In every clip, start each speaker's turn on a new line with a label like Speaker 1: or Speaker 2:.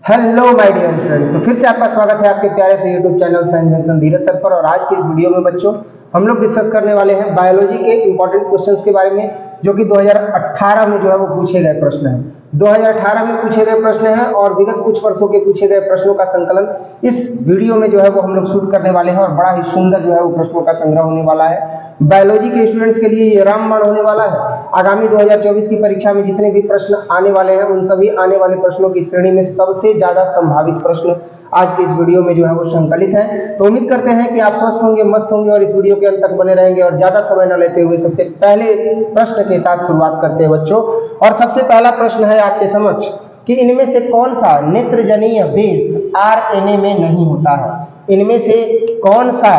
Speaker 1: Hello my dear friend, तो फिर से आपका स्वागत है आपके प्यारे से यूट्यूब चैनल साइंस जंक्शन धीरज सर पर। और आज की इस वीडियो में बच्चों हम लोग डिस्कस करने वाले हैं बायोलॉजी के इंपॉर्टेंट क्वेश्चंस के बारे में, जो कि 2018 में जो है वो पूछे गए प्रश्न हैं। 2018 में पूछे गए प्रश्न हैं और विगत कुछ वर्षों के पूछे गए प्रश्नों का संकलन इस वीडियो में जो है वो हम लोग शूट करने वाले हैं। और बड़ा ही सुंदर जो है वो प्रश्नों का संग्रह होने वाला है। बायोलॉजी के स्टूडेंट्स के लिए ये रामबाण होने वाला है। आगामी 2024 की परीक्षा में जितने भी प्रश्न आने वाले हैं उन सभी आने वाले प्रश्नों की श्रेणी में सबसे ज्यादा संभावित प्रश्न आज के इस वीडियो में जो है वो संकलित हैं। तो उम्मीद करते हैं कि आप स्वस्थ होंगे, मस्त होंगे और इस वीडियो के अंत तक बने रहेंगे। और ज्यादा समय न लेते हुए सबसे पहले प्रश्न के साथ शुरुआत करते हैं बच्चों। और सबसे पहला प्रश्न है आपके समक्ष कि इनमें से कौन सा नेत्रजनीय बेस आरएनए में नहीं होता है। इनमें से कौन सा,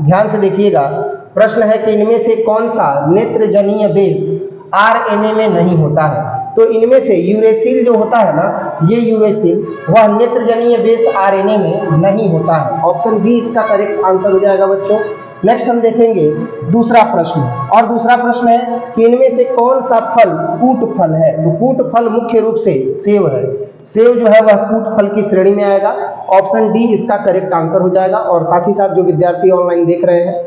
Speaker 1: ध्यान से देखिएगा, प्रश्न है कि इनमें से कौन सा नेत्रजनीय बेस आरएनए में नहीं होता है। तो इनमें से यूरेसिल जो होता है ना, ये यूरेसिल वह नेत्रजनीय बेस आरएनए में नहीं होता है। ऑप्शन बी इसका करेक्ट आंसर हो जाएगा बच्चों। नेक्स्ट हम देखेंगे दूसरा प्रश्न। और दूसरा प्रश्न है कि इनमें से कौन सा फल कूट फल है। तो कूट फल मुख्य रूप से सेव है। सेव जो है वह कूट फल की श्रेणी में आएगा। ऑप्शन डी इसका करेक्ट आंसर हो जाएगा। और साथ ही साथ जो विद्यार्थी ऑनलाइन देख रहे हैं,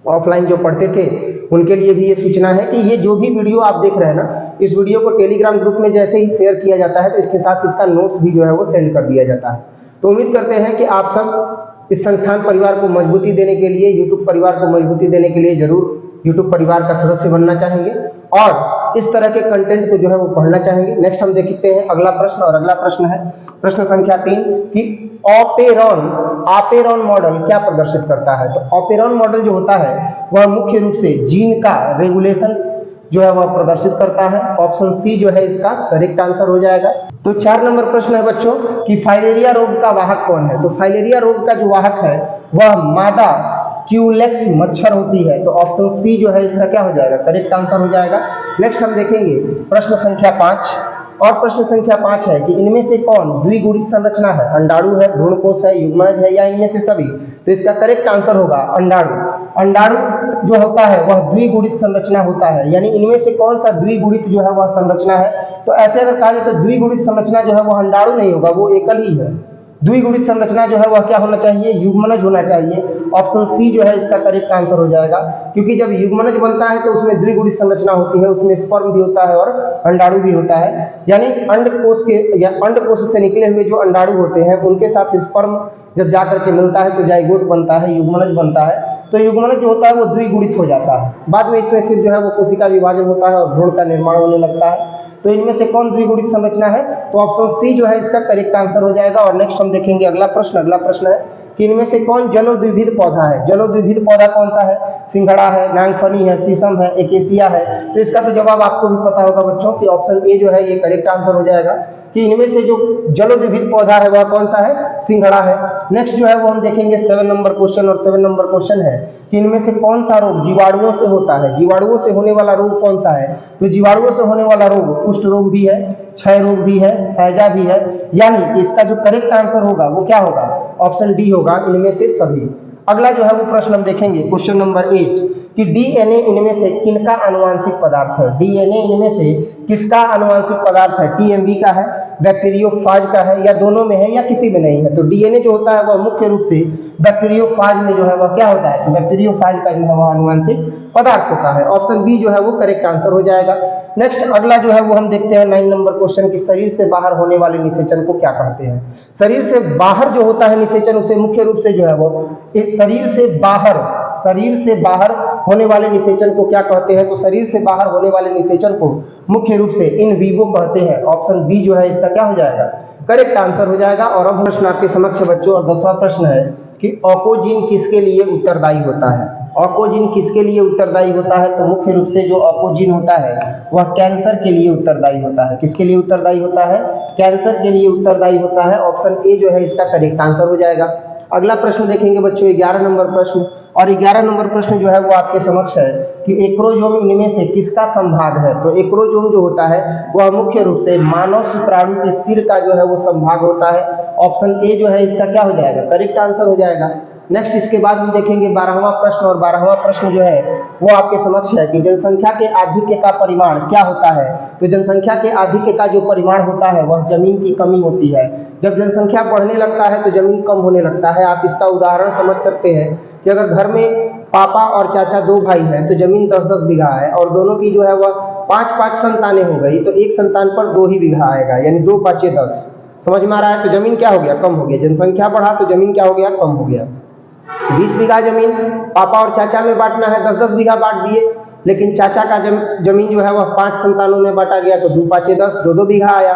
Speaker 1: ऑफलाइन जो पढ़ते थे, उनके लिए भी ये सूचना है कि ये जो भी वीडियो आप देख रहे हैं ना, इस वीडियो को टेलीग्राम ग्रुप में जैसे ही शेयर किया जाता है तो इसके साथ इसका नोट्स भी जो है वो सेंड कर दिया जाता है। तो उम्मीद करते हैं कि आप सब इस संस्थान परिवार को मजबूती देने के लिए, यूट्यूब परिवार को मजबूती देने के लिए जरूर यूट्यूब परिवार का सदस्य बनना चाहेंगे और इस तरह के कंटेंट को जो है वो पढ़ना चाहेंगे। नेक्स्ट हम देखते हैं अगला प्रश्न। और अगला प्रश्न है प्रश्न संख्या 3 कि ऑपेरॉन मॉडल क्या प्रदर्शित करता है। तो ऑपेरॉन मॉडल जो होता है वह मुख्य रूप से जीन का रेगुलेशन जो है वह प्रदर्शित करता है। ऑप्शन सी जो है इसका करेक्ट आंसर हो जाएगा। तो 4 नंबर प्रश्न है बच्चों कि फाइलेरिया रोग का वाहक कौन है। तो फाइलेरिया रोग का जो वाहक है वह मादा क्यूलेक्स मच्छर होती है। तो ऑप्शन सी जो है इसका क्या हो जाएगा, करेक्ट आंसर हो जाएगा। नेक्स्ट हम देखेंगे प्रश्न संख्या 5। और प्रश्न संख्या 5 है कि इनमें से कौन द्विगुणित संरचना है। अंडाणु है, भ्रूणकोश है, युग्मनज है या इनमें से सभी। तो इसका करेक्ट आंसर होगा अंडाणु। अंडाणु जो होता है वह द्विगुणित संरचना होता है। यानी इनमें से कौन सा द्विगुणित जो है वह संरचना है। तो ऐसे अगर कहा जाए तो द्विगुणित संरचना जो है वह अंडाणु नहीं होगा, वो एकल ही है। द्विगुणित संरचना जो है वह क्या होना चाहिए, युग्मनज होना चाहिए। ऑप्शन सी जो है इसका करेक्ट आंसर हो जाएगा, क्योंकि जब युग्मनज बनता है तो उसमें द्विगुणित संरचना होती है, उसमें स्पर्म भी होता है और अंडाणु भी होता है। यानी अंडकोश के या अंडकोश से निकले हुए जो अंडाणु होते हैं उनके साथ स्पर्म जब जाकर के मिलता है तो जाइगोट बनता है, युग्मनज बनता है। तो युग्मनज जो होता है वो द्विगुणित हो जाता है। बाद में इसमें फिर जो है वो कोशिका विभाजन होता है और भ्रूण का निर्माण होने लगता है। तो इनमें से कौन द्विगुणित संरचना है। तो ऑप्शन सी जो है इसका करेक्ट आंसर हो जाएगा। और नेक्स्ट हम देखेंगे अगला प्रश्न। अगला प्रश्न है कि इनमें से कौन जलोद्विविद पौधा है। जलोद्विविद पौधा कौन सा है। सिंघड़ा है, नागफनी है, शीशम है, एकेसिया है। तो इसका तो जवाब आपको भी पता होगा बच्चों कि ऑप्शन ए जो है ये करेक्ट आंसर हो जाएगा कि इनमें से जो जलोद्विविद पौधा है वह कौन सा है, सिंघड़ा है। नेक्स्ट जो है वो हम देखेंगे 7 नंबर क्वेश्चन। और 7 नंबर क्वेश्चन है कि इनमें से कौन सा रोग जीवाणुओं से होता है। जीवाणुओं से होने वाला रोग कौन सा है। तो जीवाणुओं से होने वाला रोग कुष्ठ रोग भी है, क्षय रोग भी है, हैजा भी है। यानी कि इसका जो करेक्ट आंसर होगा वो क्या होगा, ऑप्शन डी होगा, इनमें से सभी। अगला जो है वो प्रश्न हम देखेंगे क्वेश्चन नंबर 8 कि डीएनए इनमें से किनका आनुवांशिक पदार्थ है। डीएनए इनमें से किसका आनुवांशिक पदार्थ है। टीएमबी का है, बैक्टीरियोफाज का है, या दोनों में है या किसी में नहीं है। तो डीएनए जो होता है वह मुख्य रूप से बैक्टीरियोफाज में जो है वह क्या होता है, तो बैक्टीरियोफाज का जो है वह आनुवांशिक पदार्थ होता है। ऑप्शन बी जो है वो करेक्ट आंसर हो जाएगा। नेक्स्ट अगला जो है वो हम देखते हैं 9 नंबर क्वेश्चन की शरीर से बाहर होने वाले निषेचन को क्या कहते हैं। शरीर से बाहर जो होता है निषेचन उसे मुख्य रूप से जो है वो शरीर से बाहर होने वाले निषेचन को क्या कहते हैं। तो शरीर से बाहर होने वाले निषेचन को मुख्य रूप से इन वीवो कहते हैं। ऑप्शन बी जो है इसका क्या हो जाएगा, करेक्ट आंसर हो जाएगा। और अब प्रश्न आपके समक्ष बच्चों और 10वां प्रश्न है कि ऑकोजीन किसके लिए उत्तरदायी होता है। ऑकोजीन किसके लिए उत्तरदायी होता है। तो मुख्य रूप से जो ऑकोजीन होता है वह कैंसर के लिए उत्तरदायी होता है। किसके लिए उत्तरदायी होता है, कैंसर के लिए उत्तरदायी होता है। ऑप्शन ए जो है इसका करेक्ट आंसर हो जाएगा। अगला प्रश्न देखेंगे बच्चों 11 नंबर प्रश्न। और 11 नंबर प्रश्न जो है वो आपके समक्ष है कि एक्रोजोम इनमें से किसका संभाग है। तो एक्रोजोम जो होता है वह मुख्य रूप से मानव शुक्राणु के सिर का जो है वो संभाग होता है। ऑप्शन ए जो है इसका क्या हो जाएगा, करेक्ट आंसर हो जाएगा। नेक्स्ट इसके बाद हम देखेंगे 12वां प्रश्न। और 12वां प्रश्न जो है वो आपके समक्ष है कि जनसंख्या के आधिक्य का परिमाण क्या होता है। तो जनसंख्या के आधिक्य का जो परिमाण होता है वह जमीन की कमी होती है। जब जनसंख्या बढ़ने लगता है तो जमीन कम होने लगता है। आप इसका उदाहरण समझ सकते हैं कि अगर घर में पापा और चाचा दो भाई हैं तो जमीन 10-10 बीघा है और दोनों की जो है वह 5-5 संतानें हो गई तो एक संतान पर 2 ही बीघा आएगा, यानी 2 5 10। समझ में आ रहा है? तो जमीन क्या हो गया? कम हो गया। जनसंख्या बढ़ा तो जमीन क्या हो गया? कम हो गया। 20 बीघा जमीन पापा और चाचा में बांटना है, 10-10 बीघा बांट दिए, लेकिन चाचा का जमीन जो है वह 5 संतानों में बांटा गया तो 2 5 10, 2-2 बीघा आया।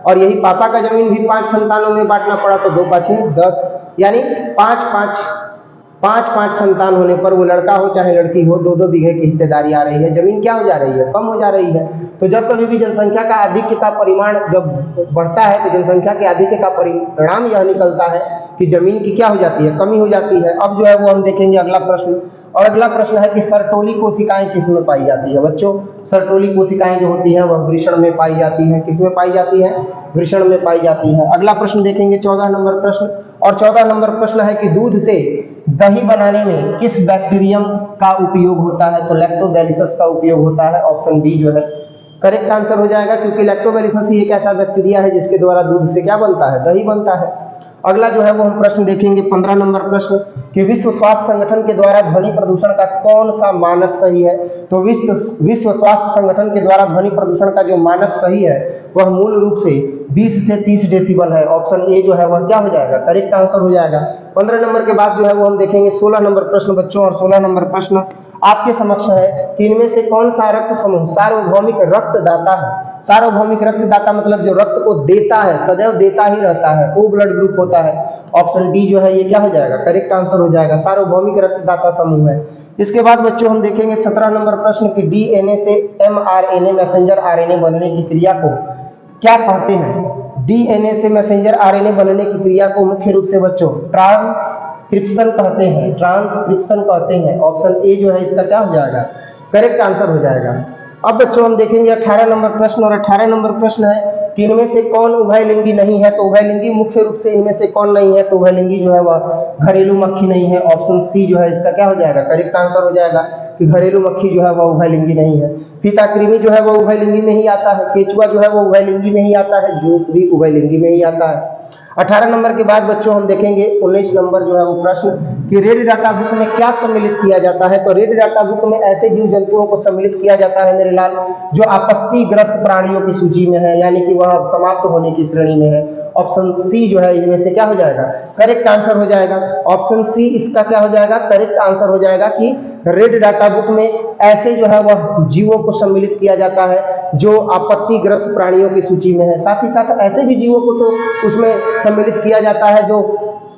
Speaker 1: और यही पापा का जमीन भी 5 संतानों में बांटना पड़ा तो 2 5 10, यानी 5-5 संतान होने पर वो लड़का हो चाहे लड़की हो 2-2 बीघे की हिस्सेदारी आ रही है। जमीन क्या हो जा रही है? कम हो जा रही है। तो जब कभी भी जनसंख्या का आधिक्य का परिमाण जब बढ़ता है तो जनसंख्या के आधिक्य का परिणाम यह निकलता है कि जमीन की क्या हो जाती है? कमी हो जाती है। अब जो है वो हम देखेंगे अगला प्रश्न, और अगला प्रश्न है कि सर्टोली कोशिकाएं किस में पाई जाती है? बच्चों, सर्टोली कोशिकाएं जो होती हैं वह वृषण में पाई जाती हैं। किस में पाई जाती है? वृषण में पाई जाती है। अगला प्रश्न देखेंगे 14 नंबर प्रश्न, और 14 नंबर प्रश्न है कि दूध से दही बनाने में किस बैक्टीरियम का उपयोग होता है? तो लैक्टोबैलिसस का उपयोग होता है। ऑप्शन बी जो है करेक्ट आंसर हो जाएगा, क्योंकि लैक्टोबैलिसस ही एक ऐसा बैक्टीरिया है जिसके द्वारा दूध से क्या बनता है? दही बनता है। अगला जो है वो हम प्रश्न देखेंगे 15 नंबर प्रश्न कि विश्व स्वास्थ्य संगठन के द्वारा ध्वनि प्रदूषण का कौन सा मानक सही है? तो विश्व स्वास्थ्य संगठन के द्वारा ध्वनि प्रदूषण का जो मानक सही है वह मूल रूप से 20 से 30 डेसिबल है। ऑप्शन ए जो है वह क्या हो जाएगा? करेक्ट आंसर हो जाएगा। 15 नंबर के बाद जो है वो हम देखेंगे 16 नंबर प्रश्न बच्चों, और 16 नंबर प्रश्न आपके समक्ष है कि इनमें से कौन सा रक्त समूह सार्वभौमिक रक्तदाता है? सार्वभौमिक रक्तदाता मतलब जो रक्त को देता है, सदैव देता ही रहता है, वो ब्लड ग्रुप होता है। ऑप्शन डी जो है ये क्या हो जाएगा? करेक्ट आंसर हो जाएगा, सार्वभौमिक रक्तदाता समूह है। इसके बाद बच्चों हम देखेंगे 17 नंबर प्रश्न कि डीएनए से एमआरएनए मैसेंजर आरएनए बनने की क्रिया को क्या कहते हैं? डीएनए से मैसेंजर आरएनए बनने की क्रिया को मुख्य रूप से बच्चों ट्रांसक्रिप्शन कहते हैं, ट्रांसक्रिप्शन कहते हैं। ऑप्शन ए जो है इसका क्या हो जाएगा? करेक्ट आंसर हो जाएगा। अब बच्चों हम देखेंगे 18 नंबर प्रश्न, और 18 नंबर प्रश्न है कि इनमें से कौन उभयलिंगी नहीं है? तो उभयलिंगी मुख्य रूप से इनमें से कौन नहीं है? तो उभयलिंगी जो है वह घरेलू मक्खी नहीं है। ऑप्शन सी जो है इसका क्या हो जाएगा? करेक्ट आंसर हो जाएगा कि घरेलू मक्खी जो है वह उभयलिंगी नहीं है। फीताकृमि जो है वह उभयलिंगी में ही आता है। केचुआ जो है वो उभयलिंगी में ही आता है, जोंक भी उभयलिंगी में ही आता है। 18 नंबर के बाद बच्चों हम देखेंगे 19 नंबर जो है वो प्रश्न कि रेड डाटा बुक में क्या सम्मिलित किया जाता है? तो रेड डाटा बुक में ऐसे जीव जंतुओं को सम्मिलित किया जाता है मेरे लाल जो आपत्तिग्रस्त प्राणियों की सूची में है, यानी कि वह समाप्त होने की श्रेणी में है। ऑप्शन सी जो है इनमें से क्या हो जाएगा? करेक्ट आंसर हो जाएगा। ऑप्शन सी इसका क्या हो जाएगा? करेक्ट आंसर हो जाएगा कि रेड डाटा बुक में ऐसे जो है वह जीवों को सम्मिलित किया जाता है जो आपत्तिग्रस्त प्राणियों की सूची में है। साथ ही साथ ऐसे भी जीवों को तो उसमें सम्मिलित किया जाता है जो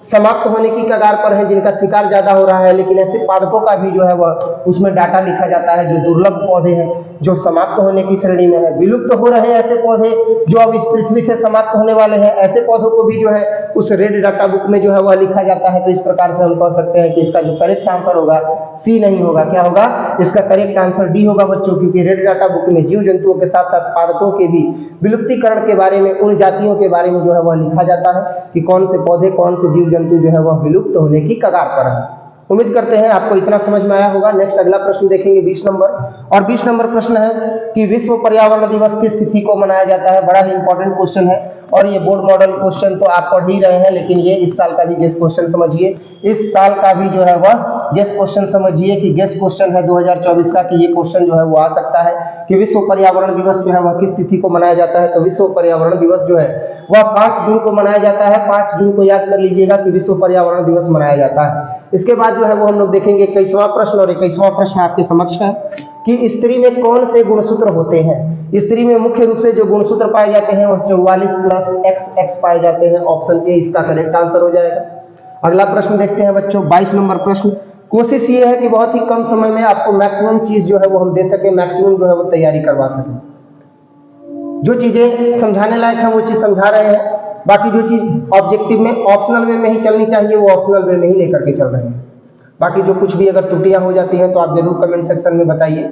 Speaker 1: समाप्त होने की कगार पर है, जिनका शिकार ज्यादा हो रहा है, लेकिन ऐसे पादपों का भी जो है वह उसमें डाटा लिखा जाता है जो दुर्लभ पौधे हैं, जो समाप्त होने की श्रेणी में है। विलुप्त हो रहे हैं ऐसे पौधे जो अब इस पृथ्वी से समाप्त होने वाले हैं, ऐसे पौधों को भी जो है उस रेड डाटा बुक में जो है वह लिखा जाता है। तो इस प्रकार से हम कह सकते हैं कि इसका जो करेक्ट आंसर होगा सी नहीं होगा, क्या होगा? इसका करेक्ट आंसर डी होगा बच्चों, क्योंकि रेड डाटा बुक में जीव जंतुओं के साथ साथ पादपों के भी विलुप्तीकरण के बारे में, उन जातियों के बारे में जो है वह लिखा जाता है कि कौन से पौधे, कौन से जीव जंतु जो है वह विलुप्त होने की कगार पर है। उम्मीद करते हैं आपको इतना समझ में आया होगा। नेक्स्ट अगला प्रश्न देखेंगे 20 नंबर, और 20 नंबर प्रश्न है कि विश्व पर्यावरण दिवस किस तिथि को मनाया जाता है? बड़ा ही इंपॉर्टेंट क्वेश्चन है, और ये बोर्ड मॉडल क्वेश्चन तो आप पढ़ ही रहे हैं, लेकिन ये इस साल का भी गेस क्वेश्चन समझिए, इस साल का भी जो है वह गेस क्वेश्चन समझिए कि गेस क्वेश्चन है 2024 का, कि ये क्वेश्चन जो है वो आ सकता है कि विश्व पर्यावरण दिवस जो है वह किस तिथि को मनाया जाता है? तो विश्व पर्यावरण दिवस जो है वह 5 जून को मनाया जाता है। 5 जून को याद कर लीजिएगा कि विश्व पर्यावरण दिवस मनाया जाता है। इसके बाद जो है वो हम लोग देखेंगे 21वां प्रश्न, और 21वां प्रश्न आपके समक्ष है कि स्त्री में कौन से गुणसूत्र होते हैं? स्त्री में मुख्य रूप से जो गुणसूत्र पाए जाते हैं वह 44 + XX पाए जाते हैं। ऑप्शन ए इसका करेक्ट आंसर हो जाएगा। अगला प्रश्न देखते हैं बच्चों 22 नंबर प्रश्न। कोशिश ये है कि बहुत ही कम समय में आपको मैक्सिमम चीज जो है वो हम दे सके, मैक्सिमम जो है वो तैयारी करवा सके। जो चीजें समझाने लायक है वो चीज समझा रहे हैं, बाकी जो चीज ऑब्जेक्टिव में ऑप्शनल वे में ही चलनी चाहिए वो ऑप्शनल वे में ही लेकर के चल रहे हैं। बाकी जो कुछ भी अगर त्रुटियां हो जाती हैं तो आप जरूर कमेंट सेक्शन में बताइए।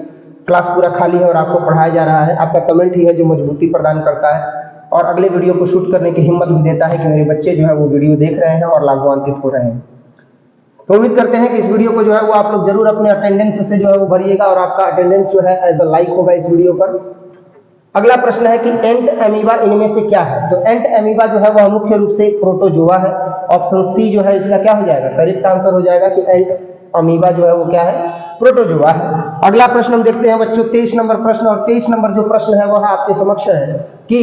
Speaker 1: क्लास पूरा खाली है और आपको पढ़ाया जा रहा है, आपका कमेंट ही है जो मजबूती प्रदान करता है और अगले वीडियो को शूट करने की हिम्मत भी देता है कि मेरे बच्चे जो है वो वीडियो देख रहे हैं और लाभान्वित हो रहे हैं। तो उम्मीद करते हैं कि इस वीडियो को जो है वो आप लोग जरूर अपने अटेंडेंस से जो है वो भरिएगा, और आपका अटेंडेंस जो है एज अ लाइक होगा इस वीडियो पर। अगला प्रश्न है कि एंट अमीबा इनमें से क्या है? तो एंट अमीबा जो है वह मुख्य रूप से प्रोटोजोआ है। ऑप्शन सी जो है इसका क्या हो जाएगा? करेक्ट आंसर हो जाएगा कि एंट अमीबा जो है वो क्या है? प्रोटोजोआ है। अगला प्रश्न हम देखते हैं बच्चों 23 नंबर प्रश्न, और 23 नंबर जो प्रश्न है वह आपके समक्ष है कि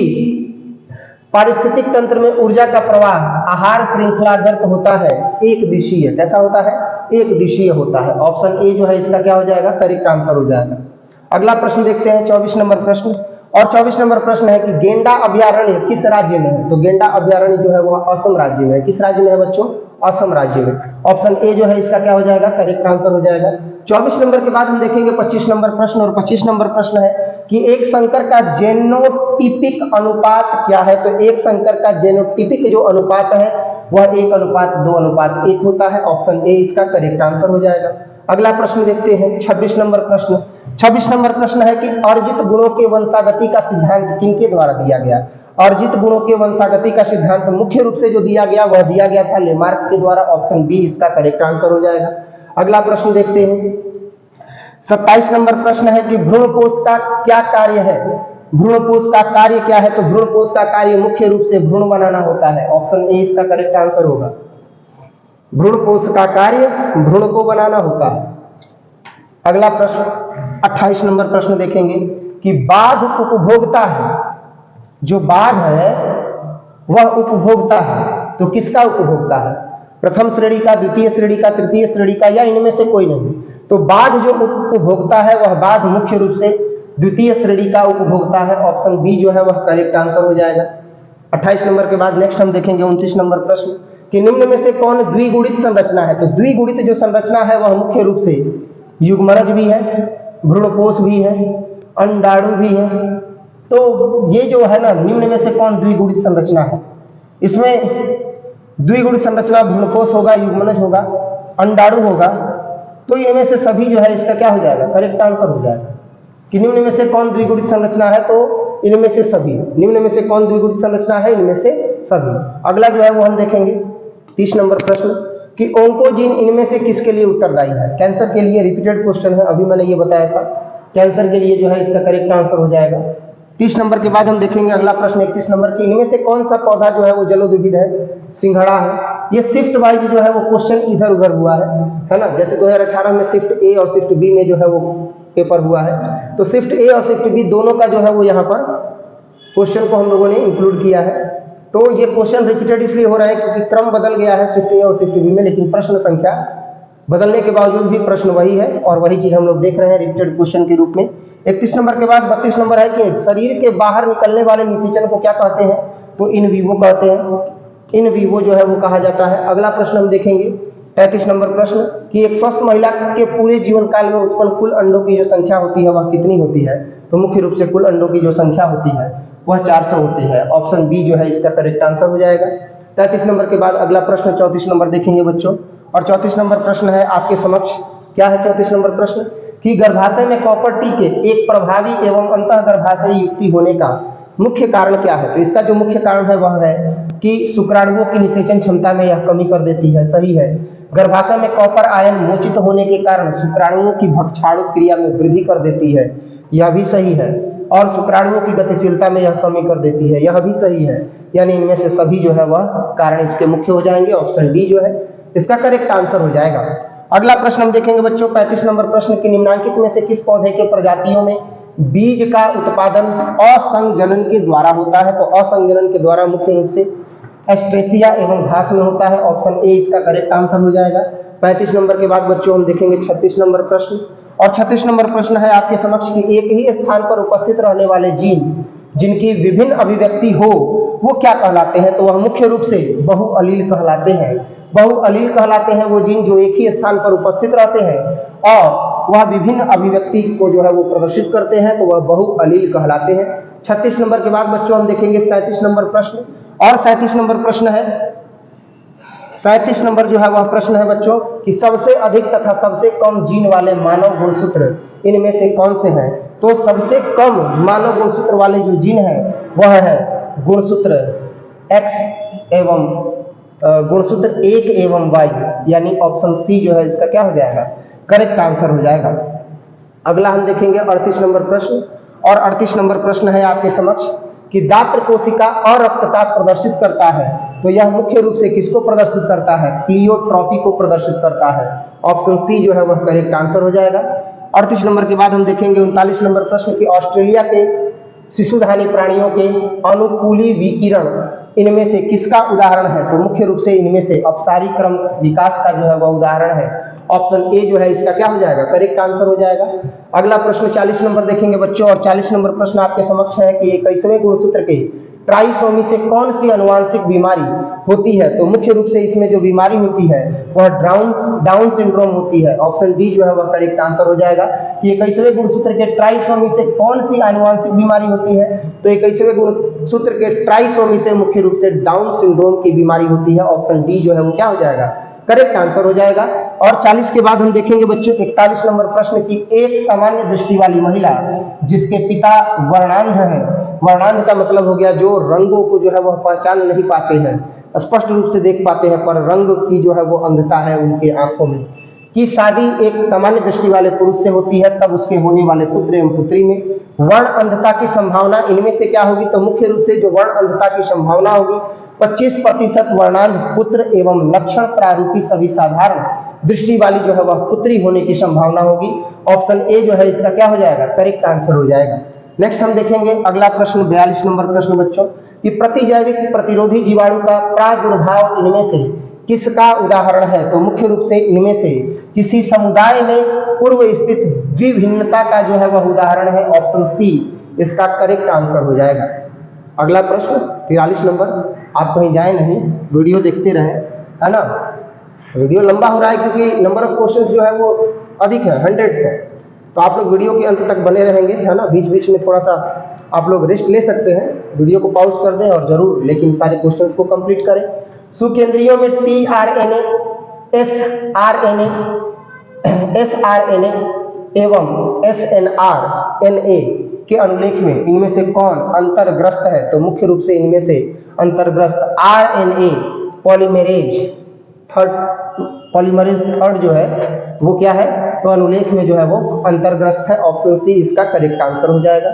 Speaker 1: पारिस्थितिक तंत्र में ऊर्जा का प्रवाह आहार श्रृंखलागत होता है एक दिशीय। कैसा होता है? एक दिशीय होता है। ऑप्शन ए जो है इसका क्या हो जाएगा? करेक्ट आंसर हो जाएगा। अगला प्रश्न देखते हैं 24 नंबर प्रश्न, और 24 नंबर प्रश्न है कि गेंडा अभयारण्य किस राज्य में है? तो गेंडा अभयारण्य जो है वह असम राज्य में है। किस राज्य में है बच्चों? असम राज्य में। ऑप्शन ए जो है इसका क्या हो जाएगा? करेक्ट आंसर हो जाएगा। 24 नंबर के बाद हम देखेंगे 25 नंबर प्रश्न, और 25 नंबर प्रश्न है कि एक संकर का जेनोटिपिक अनुपात क्या है? तो एक संकर का जेनोटिपिक जो अनुपात है वह 1:2:1 होता है। ऑप्शन ए इसका करेक्ट आंसर हो जाएगा। अगला प्रश्न देखते हैं 26 नंबर प्रश्न। 26 नंबर प्रश्न है कि अर्जित गुणों के वंशागति का सिद्धांत किनके द्वारा दिया गया? अर्जित गुणों के वंशागति का सिद्धांत मुख्य रूप से जो दिया गया वह दिया गया था लेमार्क के द्वारा। ऑप्शन बी इसका करेक्ट आंसर हो जाएगा। अगला प्रश्न देखते हैं 27 नंबर प्रश्न है कि भ्रूणपोष का क्या कार्य है? भ्रूणपोष का कार्य क्या है? तो भ्रूणपोष का कार्य मुख्य रूप से भ्रूण बनाना होता है। ऑप्शन ए इसका करेक्ट आंसर होगा। भ्रूणपोष का कार्य भ्रूण को बनाना होता है। अगला प्रश्न 28 नंबर प्रश्न देखेंगे कि बाघ उपभोक्ता है। जो बाघ है वह उपभोक्ता है, तो किसका उपभोक्ता है? प्रथम श्रेणी का, द्वितीय श्रेणी का, तृतीय श्रेणी का, या इनमें से कोई नहीं? तो बाघ जो उपभोक्ता है वह बाघ मुख्य रूप से द्वितीय श्रेणी का उपभोक्ता है। ऑप्शन बी जो है वह करेक्ट आंसर हो जाएगा। 28 नंबर के बाद नेक्स्ट हम देखेंगे 29 नंबर प्रश्न कि निम्न में से कौन द्विगुणित संरचना है? तो द्विगुणित जो संरचना है वह मुख्य रूप से युग्मनज भी है, भ्रूणपोष भी है, अंडाणु भी है। तो ये जो है ना, निम्न में से कौन द्विगुणित संरचना है? इसमें द्विगुणित संरचना भ्रूणपोष होगा, युग्मनज होगा, अंडाणु होगा। तो इनमें से सभी जो है इसका क्या हो जाएगा? करेक्ट आंसर हो जाएगा कि निम्न में से कौन द्विगुणित संरचना है? तो इनमें से सभी। निम्न में से कौन द्विगुणित संरचना है? इनमें से सभी। अगला जो है वो हम देखेंगे 30 नंबर प्रश्न कि ओंकोजीन इनमें से किसके लिए उत्तरदायी है? कैंसर के लिए। रिपीटेड क्वेश्चन है, अभी मैंने ये बताया था। कैंसर के लिए जो है इसका करेक्ट आंसर हो जाएगा। 30 नंबर के बाद हम देखेंगे अगला प्रश्न 31 नंबर की, इनमें से कौन सा पौधा जो है वो जलोद्भिद है? सिंघड़ा है। ये शिफ्ट वाइज जो है वो क्वेश्चन इधर उधर हुआ है ना। जैसे 2018 में शिफ्ट ए और शिफ्ट बी में जो है वो पेपर हुआ है, तो शिफ्ट ए और शिफ्ट बी दोनों का जो है वो यहाँ पर क्वेश्चन को हम लोगों ने इंक्लूड किया है। तो ये क्वेश्चन रिपीटेड इसलिए हो रहा है क्योंकि क्रम बदल गया है शिफ्ट ए और शिफ्ट बी में, लेकिन प्रश्न संख्या बदलने के बावजूद भी प्रश्न वही है, और वही चीज हम लोग देख रहे हैं रिपीटेड क्वेश्चन के रूप में। 31 नंबर के बाद 32 नंबर है कि शरीर के बाहर निकलने वाले निषेचन को क्या कहते हैं? तो इन विवो कहते हैं। इन विवो जो है वो कहा जाता है। अगला प्रश्न हम देखेंगे 33 नंबर प्रश्न कि एक स्वस्थ महिला के पूरे जीवन काल में उत्पन्न कुल अंडों की जो संख्या होती है वह कितनी होती है? तो मुख्य रूप से कुल अंडों की जो संख्या होती है वह 400 होती है। ऑप्शन बी जो है इसका करेक्ट आंसर हो जाएगा। 33 नंबर के बाद अगला प्रश्न 34 नंबर देखेंगे बच्चों, और 34 नंबर प्रश्न है आपके समक्ष। क्या है 34 नंबर प्रश्न? कि गर्भाशय में कॉपर टी के एक प्रभावी एवं अंतः गर्भाशयी युक्ति होने का मुख्य कारण क्या है? तो इसका जो मुख्य कारण है वह है कि शुक्राणुओं की निषेचन क्षमता में यह कमी कर देती है। सही है। गर्भाशय में कॉपर आयन मोचित होने के कारण शुक्राणुओं की भक्षाणु क्रिया में वृद्धि कर देती है, यह भी सही है। और शुक्राणुओं की गतिशीलता में यह कमी कर देती है, यह भी सही है। यानी इनमें से सभी जो है वह कारण इसके मुख्य हो जाएंगे। ऑप्शन डी जो है इसका करेक्ट आंसर हो जाएगा। अगला प्रश्न हम देखेंगे बच्चों 35 नंबर प्रश्न की निम्नांकित में से किस पौधे के प्रजातियों में बीज का उत्पादन असंजनन के द्वारा होता है? तो असंजनन के द्वारा मुख्य रूप से एस्ट्रेसिया एवं घास में होता है। ऑप्शन ए इसका करेक्ट आंसर हो जाएगा। 35 नंबर के बाद बच्चों हम देखेंगे 36 नंबर प्रश्न, और 36 नंबर प्रश्न है आपके समक्ष कि एक ही स्थान पर उपस्थित रहने वाले जीन जिनकी विभिन्न अभिव्यक्ति हो वो क्या कहलाते हैं? तो वह मुख्य रूप से बहुअलील कहलाते हैं। बहुअलील कहलाते हैं वो जीन जो एक ही स्थान पर उपस्थित रहते हैं और वह विभिन्न अभिव्यक्ति को जो है वो प्रदर्शित करते हैं, तो वह बहुअलील कहलाते हैं। 36 नंबर के बाद बच्चों हम देखेंगे 37 नंबर प्रश्न, और 37 नंबर प्रश्न है 37 नंबर जो है वह प्रश्न है बच्चों कि सबसे अधिक तथा सबसे कम जीन वाले मानव गुणसूत्र इनमें से कौन से हैं? तो सबसे कम मानव गुणसूत्र वाले जो जीन है वह है गुणसूत्र X एवं गुणसूत्र 1 एवं Y, यानी ऑप्शन सी जो है इसका क्या हो जाएगा? करेक्ट आंसर हो जाएगा। अगला हम देखेंगे 38 नंबर प्रश्न, और 38 नंबर प्रश्न है आपके समक्ष कि दात्र कोशिका अरक्तता प्रदर्शित करता है, तो यह मुख्य रूप से किसको प्रदर्शित करता है? प्लियोट्रॉपी को प्रदर्शित करता है। ऑप्शन सी जो है वह करेक्ट आंसर हो जाएगा। 38 नंबर के बाद हम देखेंगे 39 नंबर प्रश्न की ऑस्ट्रेलिया के शिशुधानी प्राणियों के अनुकूली विकिरण इनमें से किसका उदाहरण है? तो मुख्य रूप से इनमें से अपसारी क्रम विकास का जो है वह उदाहरण है। ऑप्शन ए जो है इसका क्या हो जाएगा? करेक्ट आंसर हो जाएगा। अगला प्रश्न 40 नंबर देखेंगे बच्चों, और 40 नंबर प्रश्न आपके समक्ष है कि 21वें गुणसूत्र के ट्राइसोमी से कौन सी आनुवांशिक बीमारी होती है? तो मुख्य रूप से इसमें जो बीमारी होती है वह डाउन सिंड्रोम होती है। ऑप्शन डी जो है वह करेक्ट आंसर हो जाएगा कि 21वें गुणसूत्र के ट्राइसोमी से कौन सी आनुवांशिक बीमारी होती है? तो 21वें गुणसूत्र के ट्राइसोमी से मुख्य रूप से डाउन सिंड्रोम की बीमारी होती है। ऑप्शन डी जो है वो क्या हो जाएगा? करेक्ट आंसर हो जाएगा। और 40 के बाद हम देखेंगे बच्चों 41 नंबर प्रश्न की एक सामान्य दृष्टि वाली महिला जिसके पिता वर्णांध है, वर्णांध का मतलब हो गया जो रंगों को जो है वह पहचान नहीं पाते हैं, स्पष्ट रूप से देख पाते हैं पर रंग की जो है वो अंधता है उनके आंखों में, की शादी एक सामान्य दृष्टि वाले पुरुष से होती है, तब उसके होने वाले पुत्र एवं पुत्री में वर्ण अंधता की संभावना इनमें से क्या होगी? तो मुख्य रूप से जो वर्ण अंधता की संभावना होगी 25% वर्णांध पुत्र एवं लक्षण प्रारूपी सभी साधारण दृष्टि वाली जो है वह पुत्री होने की संभावना होगी। ऑप्शन ए जो है इसका क्या हो जाएगा? करेक्ट आंसर हो जाएगा। नेक्स्ट हम देखेंगे अगला प्रश्न 42 नंबर प्रश्न बच्चों कि प्रतिजैविक प्रतिरोधी जीवाणु का प्रादुर्भाव इनमें से किसका उदाहरण है? तो मुख्य रूप से इनमें से किसी समुदाय में पूर्व स्थित द्विभिन्नता का जो है वह उदाहरण है। ऑप्शन सी इसका करेक्ट आंसर हो जाएगा। अगला प्रश्न 43 नंबर, आप कहीं जाए नहीं, वीडियो देखते रहें, है ना। वीडियो लंबा हो रहा है क्योंकि नंबर ऑफ क्वेश्चंस जो है वो अधिक है, 100 है, तो आप लोग वीडियो के अंत तक बने रहेंगे, है ना। बीच बीच में थोड़ा सा आप लोग रेस्ट ले सकते हैं, वीडियो को पॉज कर दें और जरूर लेकिन सारे क्वेश्चंस को कंप्लीट करें। सुकेंद्रियों में टीआरएनए, एसआरएनए एवं एसएनआरएनए के अनुलेख में इनमें से कौन अंतर्ग्रस्त है? तो मुख्य रूप से इनमें से अंतर्ग्रस्त आरएनए पॉलीमरेज थर्ड जो है वो क्या है? तो अनुलेख में जो है वो अंतर्ग्रस्त है। ऑप्शन सी इसका करेक्ट आंसर हो जाएगा।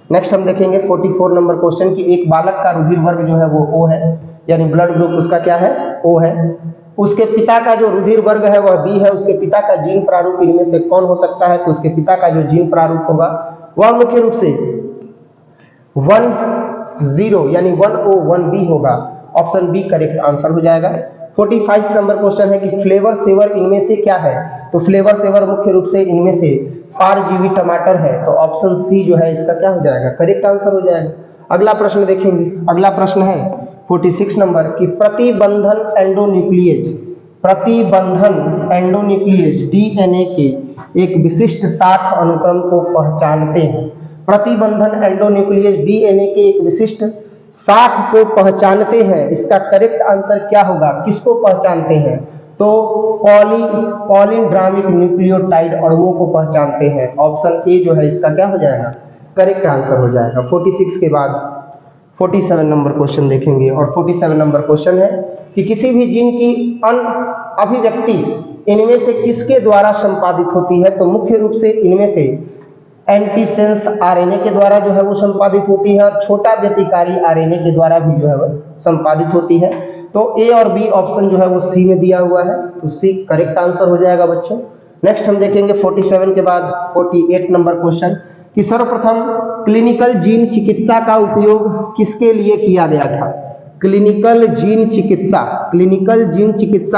Speaker 1: नेक्स्ट हम देखेंगे 44 नंबर क्वेश्चन की एक बालक का रुधिर वर्ग जो है वो ओ है, यानी ब्लड ग्रुप उसका क्या है? ओ है। उसके पिता का जो रुधिर वर्ग है वह बी है। उसके पिता का जीन प्रारूप इनमें से कौन हो सकता है? तो उसके पिता का जो जीन प्रारूप होगा वह मुख्य रूप से 10 यानी 1O1B होगा। ऑप्शन बी करेक्ट आंसर हो जाएगा। 45 नंबर क्वेश्चन है कि फ्लेवर सेवर इनमें से क्या है? तो फ्लेवर सेवर मुख्य रूप से इनमें से परजीवी टमाटर है। तो ऑप्शन सी जो है इसका क्या हो जाएगा? करेक्ट आंसर हो जाएगा। अगला प्रश्न देखेंगे, अगला प्रश्न है 46 नंबर की प्रतिबंधन एंडोन्यूक्लियेज डीएनए के एक विशिष्ट शाख अनुक्रम को पहचानते हैं। प्रतिबंधन एंडोन्यूक्लियेज डीएनए के एक विशिष्ट शाख को पहचानते हैं, इसका करेक्ट आंसर क्या होगा? किसको पहचानते हैं? तो पॉलीड्रामिक न्यूक्लियोटाइड अणुओं को पहचानते हैं। ऑप्शन ए जो है इसका क्या हो जाएगा? करेक्ट आंसर हो जाएगा। 46 के बाद 47 नंबर क्वेश्चन देखेंगे, और 47 नंबर क्वेश्चन है कि किसी भी जीन की अभिव्यक्ति इनमें से किसके द्वारा संपादित होती है? तो मुख्य रूप से इनमें से एंटीसेंस आरएनए के द्वारा जो है वो संपादित होती है, और छोटा व्यतिकारी आरएनए के द्वारा भी जो है वो संपादित होती है। तो ए और बी ऑप्शन जो है वो सी में दिया हुआ है, तो सी करेक्ट आंसर हो जाएगा बच्चों। नेक्स्ट हम देखेंगे 47 के बाद 48 नंबर क्वेश्चन कि सर्वप्रथम क्लिनिकल जीन चिकित्सा का उपयोग किसके लिए किया गया था? क्लिनिकल जीन चिकित्सा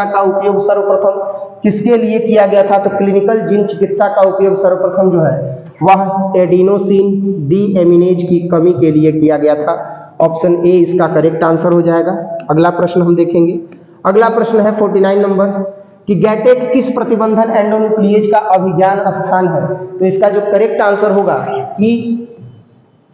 Speaker 1: का उपयोग सर्वप्रथम किसके लिए किया गया था? तो क्लिनिकल जीन चिकित्सा का उपयोग सर्वप्रथम जो है वह एडिनोसिन डीएमिनेज की कमी के लिए किया गया था। ऑप्शन ए इसका करेक्ट आंसर हो जाएगा। अगला प्रश्न हम देखेंगे, अगला प्रश्न है 49 नंबर कि गैटेक किस प्रतिबंधन एंडोन्यूक्लियेज का अभिज्ञान स्थान है? तो इसका जो करेक्ट आंसर होगा कि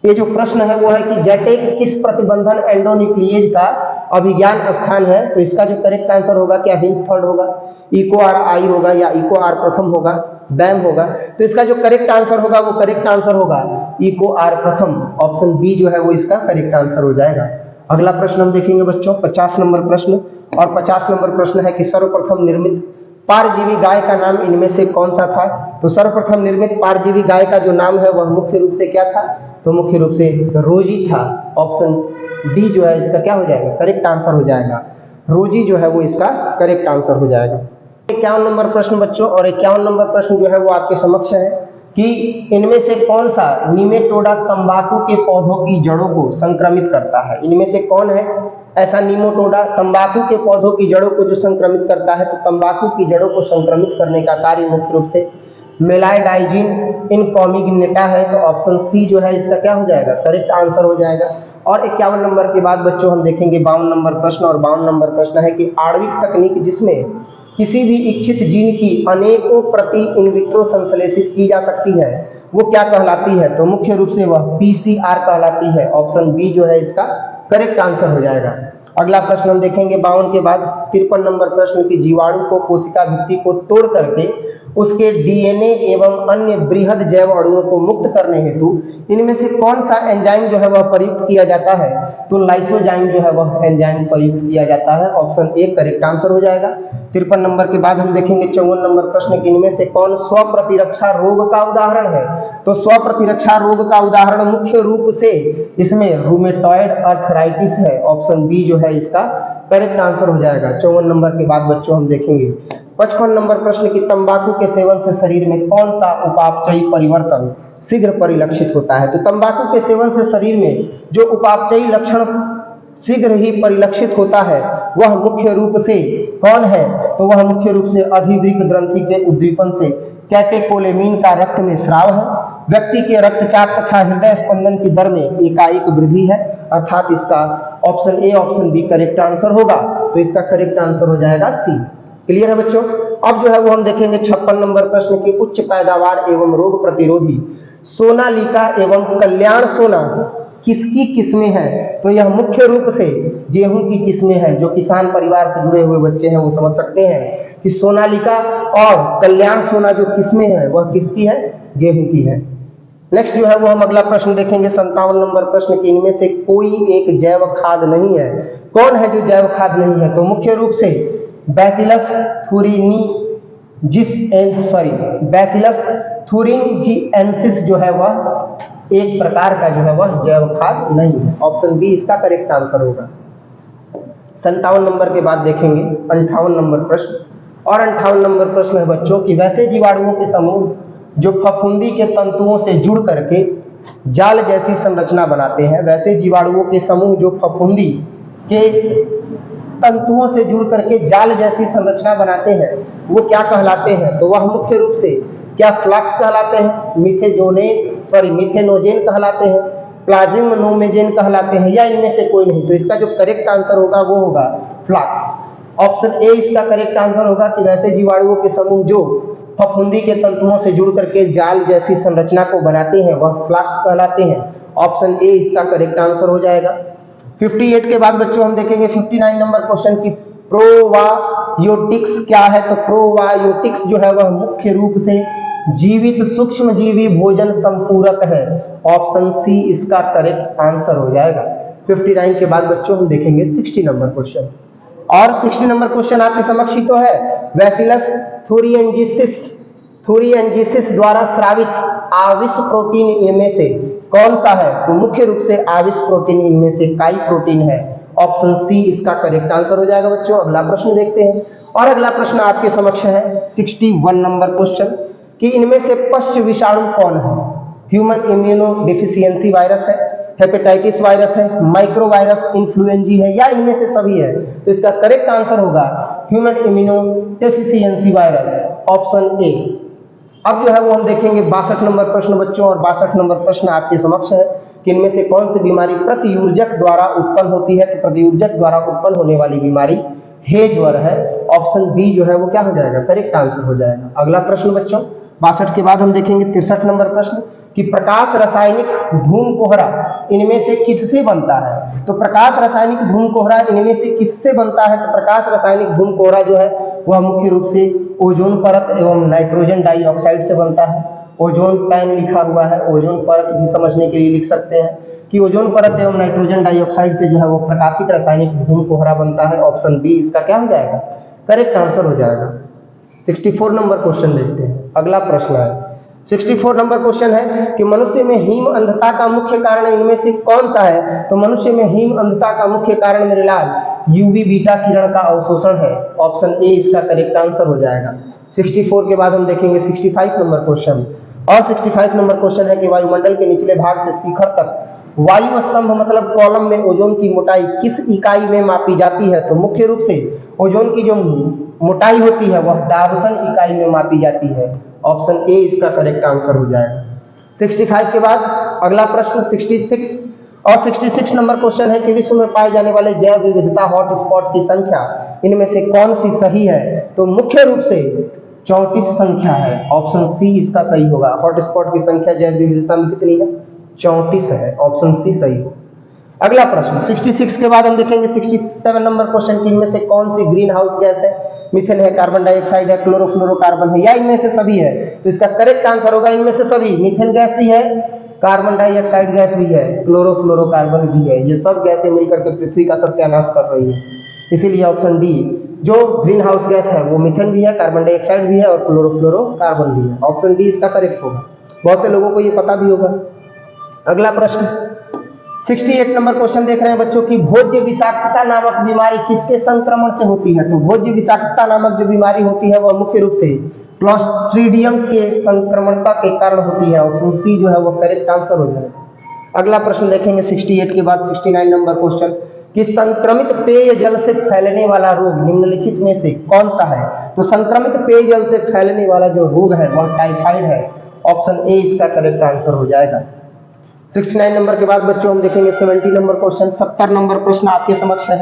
Speaker 1: ये जो प्रश्न है वो है कि गैटेक किस प्रतिबंधन एंडोन्यूक्लियेज का अभिज्ञान स्थान है? तो इसका जो करेक्ट आंसर होगा क्या हिंट थर्ड होगा, इको आर आई होगा या इको आर प्रथम होगा, बैम होगा? तो इसका जो करेक्ट आंसर होगा वो करेक्ट आंसर होगा इको आर प्रथम। ऑप्शन बी जो है वो इसका करेक्ट आंसर हो जाएगा। अगला प्रश्न हम देखेंगे बच्चों 50 नंबर प्रश्न, और 50 नंबर प्रश्न है कि सर्वप्रथम निर्मित पारजीवी गाय का नाम इनमें से कौन सा था? तो सर्वप्रथम निर्मित पारजीवी गाय का जो नाम है वह मुख्य रूप से क्या था? तो मुख्य रूप से रोजी था। ऑप्शन डी जो है इसका क्या हो जाएगा? करेक्ट आंसर हो जाएगा। रोजी जो है वो इसका करेक्ट आंसर हो जाएगा। 51 नंबर प्रश्न बच्चों, और 51 नंबर प्रश्न जो है वो आपके समक्ष है कि इनमें से कौन सा निमेटोडा तंबाकू के पौधों की जड़ों को संक्रमित करता है? इनमें से कौन है ऐसा निमेटोडा तंबाकू के पौधों की जड़ों को जो संक्रमित करता है? तो तंबाकू की जड़ों को संक्रमित करने का कार्य मुख्य रूप से मेलाइडाइजिन इनकॉमिग्नेटा है। तो ऑप्शन सी जो है इसका क्या हो जाएगा? करेक्ट आंसर हो जाएगा। और 51 नंबर के बाद बच्चों हम देखेंगे 52 नंबर प्रश्न, और 52 नंबर प्रश्न है कि आणविक तकनीक जिसमें किसी भी इच्छित जीन की अनेकों प्रति इन विट्रो संश्लेषित की जा सकती है वो क्या कहलाती है? तो मुख्य रूप से वह पीसीआर कहलाती है। ऑप्शन बी जो है इसका करेक्ट आंसर हो जाएगा। अगला प्रश्न हम देखेंगे 52 के बाद 53 नंबर प्रश्न की जीवाणु को कोशिका भित्ति को तोड़ करके उसके डीएनए एवं अन्य बृहद जैव अणुओं को मुक्त करने हेतु इनमें से कौन सा एंजाइम जो है वह प्रयुक्त किया जाता है? तो लाइसोजाइम जो है वह एंजाइम प्रयुक्त किया जाता है। ऑप्शन ए करेक्ट आंसर हो जाएगा। 53 नंबर के बाद हम देखेंगे 54 नंबर प्रश्न की इनमें से कौन स्वप्रतिरक्षा रोग का उदाहरण है? तो स्वप्रतिरक्षा रोग का उदाहरण मुख्य रूप से इसमें रूमेटॉइड अर्थराइटिस है। ऑप्शन बी जो है इसका करेक्ट आंसर हो जाएगा। 54 नंबर के बाद बच्चों हम देखेंगे 55 नंबर प्रश्न की तंबाकू के सेवन से शरीर में कौन सा उपापचयी परिवर्तन शीघ्र परिलक्षित होता है? तो तंबाकू के सेवन से शरीर में जो उपापचयी लक्षण शीघ्र ही परिलक्षित होता है वह मुख्य रूप से कौन है? तो वह मुख्य रूप से अधिवृक्क ग्रंथि के उद्दीपन से कैटेकोलेमिन का रक्त में स्राव है, व्यक्ति के रक्तचाप तथा हृदय स्पंदन की दर में एकाएक वृद्धि है। अर्थात इसका option A option B correct answer होगा। तो इसका करेक्ट आंसर हो जाएगा सी। क्लियर है बच्चों? अब जो है वो हम देखेंगे 56 नंबर प्रश्न की उच्च पैदावार एवं रोग प्रतिरोधी सोनालिका एवं कल्याण सोना किसकी किस्में हैं? तो यह मुख्य रूप से गेहूं की किस्में हैं। जो किसान परिवार से जुड़े हुए बच्चे हैं वो समझ सकते हैं कि सोनालिका और कल्याण सोना जो किस्में हैं वह किसकी है? गेहूं की है। नेक्स्ट जो है वो हम अगला प्रश्न देखेंगे 57 नंबर प्रश्न की इनमें से कोई एक जैव खाद नहीं है। कौन है जो जैव खाद नहीं है? तो मुख्य रूप से बैसिलस थुरिनजिएंसिस जो है वह एक प्रकार का जो है वह जैव खाद नहीं है। ऑप्शन बी इसका करेक्ट आंसर होगा। 57 नंबर के बाद देखेंगे 58 नंबर प्रश्न, और 58 नंबर प्रश्न है बच्चों कि वैसे जीवाणुओं के समूह जो फफूंदी के तंतुओं से जुड़ करके जाल जैसी संरचना बनाते हैं, वैसे जीवाणुओं के समूह जो फफूंदी के तंतुओं से जुड़ करके जाल जैसी संरचना बनाते हैं वो क्या कहलाते हैं? तो वह मुख्य रूप से क्या फ्लक्स कहलाते हैं, मिथेनोजेन कहलाते हैं, प्लाज्मोमेजेन कहलाते हैं, या इनमें से कोई नहीं? तो इसका जो करेक्ट आंसर होगा वो होगा फ्लक्स। ऑप्शन ए इसका करेक्ट आंसर होगा कि वैसे जीवाणुओं के समूह जो फफूंदी के तंतुओं से जुड़ करके जाल जैसी संरचना को बनाते हैं वह फ्लक्स कहलाते हैं। ऑप्शन ए इसका करेक्ट आंसर हो जाएगा। 58 के बाद बच्चों हम देखेंगे 59 नंबर क्वेश्चन की प्रोबायोटिक्स क्या है? तो प्रोबायोटिक्स जो है वह मुख्य रूप से जीवित सूक्ष्मजीवी भोजन संपूरक है। ऑप्शन सी इसका करेक्ट आंसर हो जाएगा। 59 के बाद बच्चों हम देखेंगे 60 नंबर क्वेश्चन, और 60 नंबर क्वेश्चन आपके समक्ष ही तो है। बैसिलस थुरिएंजिसिस द्वारा स्रावित आविश प्रोटीन इनमें से कौन सा है? तो मुख्य रूप से आविश प्रोटीन इनमें से काई प्रोटीन है। ऑप्शन सी इसका करेक्ट आंसर हो जाएगा बच्चों। अगला प्रश्न देखते हैं, और अगला प्रश्न आपके समक्ष है 61 नंबर क्वेश्चन कि इनमें से पश्च विषाणु कौन है? ह्यूमन इम्यूनो डिफिशियंसी वायरस है, हेपेटाइटिस वायरस है, माइक्रो वायरस इन्फ्लुएंजी है, या इनमें से सभी है? तो इसका करेक्ट आंसर होगा human immuno deficiency virus. Option A. अब जो है वो हम देखेंगे 62 नंबर प्रश्न बच्चों, और 62 नंबर प्रश्न आपके समक्ष है कि इनमें से कौन सी बीमारी प्रतियूर्जक द्वारा उत्पन्न होती है? तो प्रतियूर्जक द्वारा उत्पन्न होने वाली बीमारी हे ज्वर है। ऑप्शन बी जो है वो क्या हो जाएगा? करेक्ट आंसर हो जाएगा। अगला प्रश्न बच्चों 62 के बाद हम देखेंगे 63 नंबर प्रश्न कि प्रकाश रासायनिक धूम कोहरा इनमें से किससे बनता है? तो प्रकाश रासायनिक धूम कोहरा इनमें से किससे बनता है? तो प्रकाश रासायनिक धूम कोहरा जो है वह मुख्य रूप से ओजोन परत एवं नाइट्रोजन डाइऑक्साइड से बनता है। ओजोन पैन लिखा हुआ है, ओजोन परत भी समझने के लिए लिख सकते हैं कि ओजोन परत एवं नाइट्रोजन डाइऑक्साइड से जो है वो प्रकाशित रासायनिक धूम कोहरा बनता है। ऑप्शन बी इसका क्या हो जाएगा? करेक्ट आंसर हो जाएगा। 64 नंबर क्वेश्चन देखते हैं। अगला प्रश्न है 64 नंबर क्वेश्चन है कि मनुष्य में हीम अंधता का मुख्य कारण इनमें से कौन सा है? तो मनुष्य में हीम अंधता का मुख्य कारण मेरे लाल यूवी बीटा किरण का अवशोषण है। ऑप्शन ए इसका करेक्ट आंसर हो जाएगा। 64 के बाद हम देखेंगे 65 नंबर क्वेश्चन, और 65 नंबर क्वेश्चन है कि वायुमंडल के निचले भाग से शिखर तक वायु स्तंभ मतलब कॉलम में ओजोन की मोटाई किस इकाई में मापी जाती है? तो मुख्य रूप से ओजोन की जो मोटाई होती है वह डावसन इकाई में मापी जाती है। ऑप्शन ए इसका करेक्ट आंसर हो जाएगा। 65 के बाद अगला प्रश्न 66 और 66 नंबर क्वेश्चन है कि विश्व में पाए जाने वाले जैव विविधता हॉटस्पॉट की संख्या इनमें से कौन सी सही है? तो मुख्य रूप से 34 संख्या है। ऑप्शन सी इसका सही होगा। हॉटस्पॉट की संख्या जैव विविधता में कितनी है? 34 है। ऑप्शन सी सही हो। अगला प्रश्न 66 के बाद हम देखेंगे 67 नंबर क्वेश्चन की इनमें से कौन सी ग्रीन हाउस गैस है? मीथेन है, कार्बन डाइऑक्साइड है, क्लोरोफ्लोरोकार्बन है, या इनमें से सभी है? तो इसका करेक्ट आंसर होगा इनमें से सभी। मीथेन गैस भी है, कार्बन डाइऑक्साइड गैस भी है, क्लोरोफ्लोरोकार्बन भी है। ये सब गैसें मिलकर के पृथ्वी का सत्यानाश कर रही है। इसीलिए ऑप्शन डी जो ग्रीन हाउस गैस है वो मीथेन भी है, कार्बन डाइऑक्साइड भी है और क्लोरोफ्लोरोकार्बन भी है। ऑप्शन डी इसका करेक्ट होगा। बहुत से लोगों को ये पता भी होगा। अगला प्रश्न 68 नंबर क्वेश्चन देख रहे हैं बच्चों की भोज्य विषाक्तता नामक बीमारी किसके संक्रमण से होती है? तो भोज्य विषाक्तता नामक जो बीमारी होती है वह मुख्य रूप से क्लोस्ट्रीडियम के संक्रमणता के कारण होती है। ऑप्शन सी जो है वो करेक्ट आंसर हो जाएगा। अगला प्रश्न देखेंगे 68 के बाद 69 नंबर क्वेश्चन कि संक्रमित पेयजल से फैलने वाला रोग निम्नलिखित में से कौन सा है? तो संक्रमित पेयजल से फैलने वाला जो रोग है वह टाइफाइड है। ऑप्शन ए इसका करेक्ट आंसर हो जाएगा। 69 नंबर के बाद बच्चों हम देखेंगे 70 नंबर क्वेश्चन। 70 नंबर प्रश्न आपके समक्ष है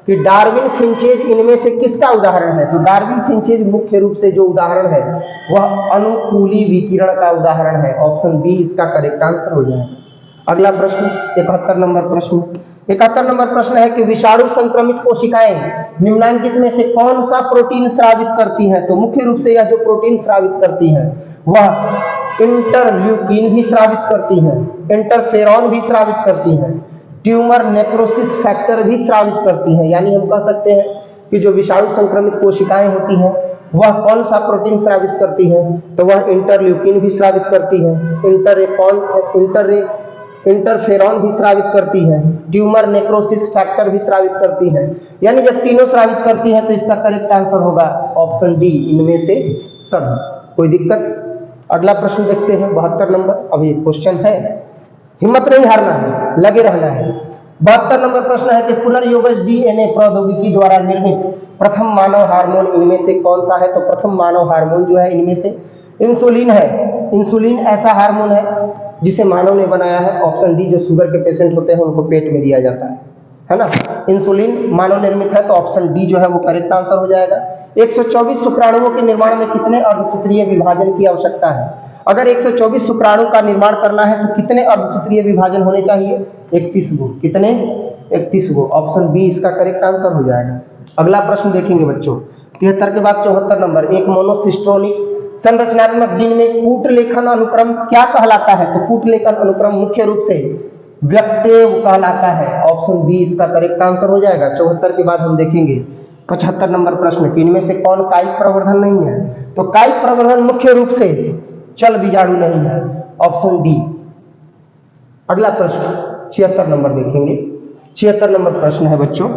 Speaker 1: कि डार्विन फिंचेज इनमें से किसका उदाहरण है? तो डार्विन फिंचेज मुख्य रूप से जो उदाहरण है वह अनुकूली विकिरण का उदाहरण है। ऑप्शन बी इसका करेक्ट आंसर हो जाएगा। अगला प्रश्न 71 नंबर प्रश्न। 71 नंबर प्रश्न है कि विषाणु संक्रमित कोशिकाएं निम्नलिखित में से कौन सा प्रोटीन स्रावित करती हैं? तो मुख्य रूप से यह जो प्रोटीन स्रावित करती है वह इंटरल्यूकिन भी स्रावित करती हैं, इंटरफेरॉन भी स्रावित करती हैं, ट्यूमर नेक्रोसिस फैक्टर भी स्रावित करती हैं। यानी हम कह सकते हैं कि जो विषाणु संक्रमित कोशिकाएं होती हैं वह कौन सा प्रोटीन स्रावित करती हैं? तो वह इंटरल्यूकिन भी स्रावित करती है, इंटरफेरॉन भी स्रावित करती है, ट्यूमर नेक्रोसिस फैक्टर भी स्रावित करती है। यानी जब तीनों स्रावित करती हैं तो इसका करेक्ट आंसर होगा ऑप्शन डी इनमें से सभी। कोई दिक्कत? अगला प्रश्न देखते हैं 72 नंबर। अभी क्वेश्चन है, हिम्मत नहीं हारना है, लगे रहना है। 72 नंबर प्रश्न है कि पुनर्योगज डीएनए प्रौद्योगिकी द्वारा निर्मित प्रथम मानव हार्मोन इनमें से कौन सा है? तो प्रथम मानव हार्मोन जो है इनमें से इंसुलिन है। इंसुलिन ऐसा हार्मोन है जिसे मानव ने बनाया है। ऑप्शन डी जो शुगर के पेशेंट होते हैं उनको पेट में दिया जाता है ना। इंसुलिन मानव निर्मित है तो ऑप्शन डी जो है वो करेक्ट आंसर हो जाएगा। 124 शुक्राणुओं के निर्माण में कितने अर्धसूत्रीय विभाजन की आवश्यकता है? अगर 124 शुक्राणु का निर्माण करना है तो कितने अर्धसूत्रीय विभाजन होने चाहिए? 31 गो। कितने? 31 गो। ऑप्शन बी इसका करेक्ट आंसर हो जाएगा। अगला प्रश्न देखेंगे बच्चों 73 के बाद 74 नंबर। एक मोनोसिस्टोनिक संरचनात्मक जीन में कूट लेखन अनुक्रम क्या कहलाता है? तो कूट लेखन अनुक्रम मुख्य रूप से व्यक्तेव कहलाता है। ऑप्शन बी इसका करेक्ट आंसर हो जाएगा। 74 के बाद हम देखेंगे 75 नंबर प्रश्न कि इनमें से कौन कायिक प्रवर्धन नहीं है? तो कायिक प्रवर्धन मुख्य रूप से चल बीजाणु नहीं है। Option D. अगला प्रश्न 76 नंबर देखेंगे। 76 नंबर प्रश्न है बच्चों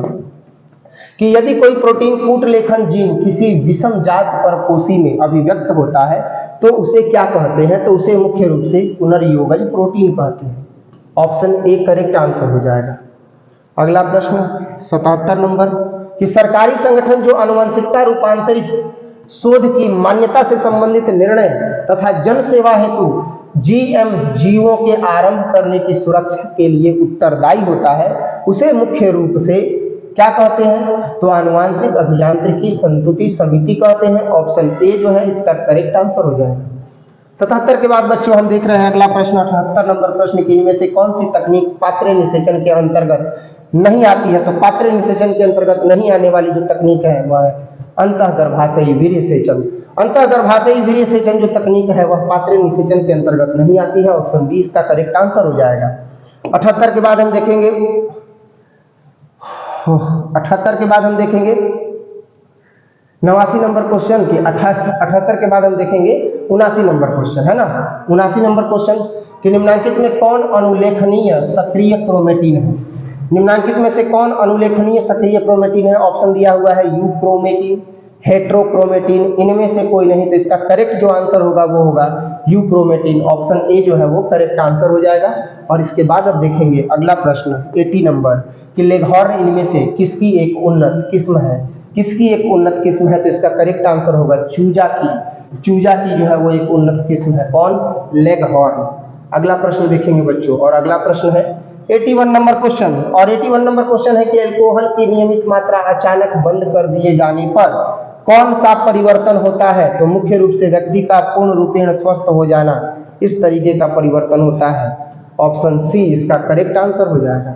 Speaker 1: कि यदि कोई प्रोटीन कूट लेखन जीन किसी विषम जात परपोषी में अभिव्यक्त होता है तो उसे क्या कहते हैं? तो उसे मुख्य रूप से पुनर्योगज प्रोटीन कहते हैं। ऑप्शन ए करेक्ट आंसर हो जाएगा। अगला प्रश्न 77 नंबर कि सरकारी संगठन जो आनुवंशिकता रूपांतरित शोध की मान्यता से संबंधित निर्णय तथा जन सेवा हेतु जीएम जीवों के आरंभ करने की सुरक्षा के लिए उत्तरदायी होता है उसे मुख्य रूप से क्या कहते हैं? तो आनुवांशिक अभियांत्रिकी संतुति समिति कहते हैं। ऑप्शन ए जो है इसका करेक्ट आंसर हो जाएगा। 77 के बाद बच्चों हम देख रहे हैं अगला प्रश्न 78 नंबर प्रश्न की इनमें से कौन सी तकनीक पात्र निषेचन के अंतर्गत नहीं आती है? तो पात्र निषेचन के अंतर्गत नहीं आने वाली जो तकनीक है वह है अंतःगर्भाशयी वीर्य सेचन। अंतःगर्भाशयी वीर्य सेचन जो तकनीक है वह पात्र निषेचन के अंतर्गत नहीं आती है। ऑप्शन बी इसका करेक्ट आंसर हो जाएगा। 78 के बाद हम देखेंगे 89 नंबर क्वेश्चन की 78 के बाद हम देखेंगे 79 नंबर क्वेश्चन, है ना। 79 नंबर क्वेश्चन कि निम्नलिखित में कौन अनुलेखनीय सक्रिय क्रोमेटिन है। निम्नलिखित में से कौन अनुलेखनीय सक्रिय क्रोमेटिन है। ऑप्शन दिया हुआ है यूक्रोमेटिन, हेट्रोक्रोमेटिन, इनमें से कोई नहीं। तो इसका करेक्ट जो आंसर होगा वो होगा यूक्रोमेटिन। ऑप्शन ए जो है वो करेक्ट आंसर हो जाएगा। और इसके बाद अब देखेंगे अगला प्रश्न 80 नंबर कि लेघॉर्न इनमें से किसकी एक उन्नत किस्म है। किसकी एक उन्नत किस्म है। तो इसका करेक्ट आंसर होगा चूजा की। चूजा की जो है वो एक उन्नत किस्म है। कौन? लेघॉर्न। अगला प्रश्न देखेंगे बच्चों, और अगला प्रश्न है 81 नंबर क्वेश्चन। और 81 नंबर क्वेश्चन है कि अल्कोहल की नियमित मात्रा अचानक बंद कर दिए जाने पर कौन सा परिवर्तन होता है। तो मुख्य रूप से व्यक्ति का पूर्ण रूपेण स्वस्थ हो जाना, इस तरीके का परिवर्तन होता है। ऑप्शन सी इसका करेक्ट आंसर हो जाएगा।